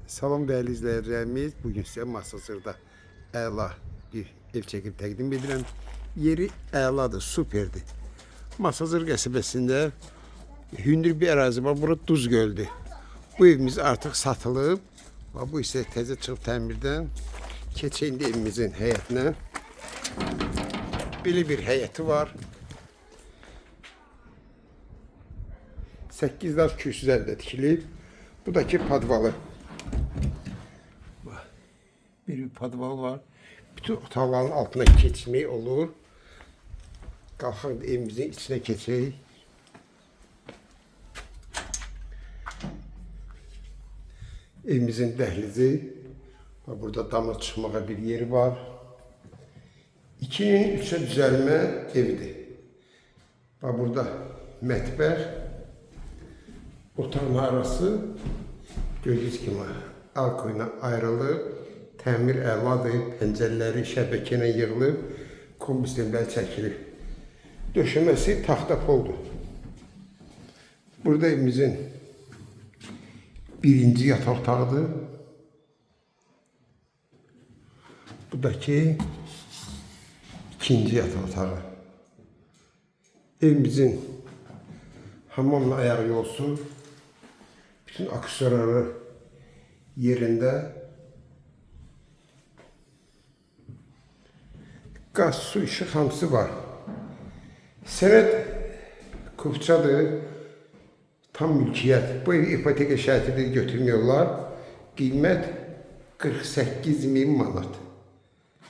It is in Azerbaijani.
Salam değerli izləyicilərimiz, bugün sizə Masazırda əla bir ev çəkib təqdim edirəm. Yeri əladır, superdir. Masazır qəsəbəsində hündür bir ərazi var, bura Duz göldür. Bu evimiz artıq satılıb. Bu isə təzə çıxıb təmirdən. Keçək indi evimizin həyətinə. Belə bir həyəti var. 8 daş kürsülərdə tikilib. Bu da ki padvalı. Bir padval var. Bütün otaqların altına keçmək olur. Qalxaq evimizin içine keçək. Evimizin dəhlizi. Burada dama çıxmağa bir yeri var. 2'nin 3'e düzəlmə evidir. Burada mətbəx. Otağın arası gördüyünüz kimi alkoyla ayrılıb. Təmir əladır, pəncərələri şəbəkə ilə yığılıb, kombi sistemləri çəkilib. Döşəməsi taxta poldur. Burada evimizin birinci yataq otağıdır. Bu da ki ikinci yataq otağı. Evimizin hamamla ayağı yolsu, bütün aksesuarları yerində. Qaz, su, işıq hamısı var. Sənəd Kufçadır, tam mülkiyyət. Bu evi ipoteka şərtidir götürmüyorlar. Qiymət 48.000 manat.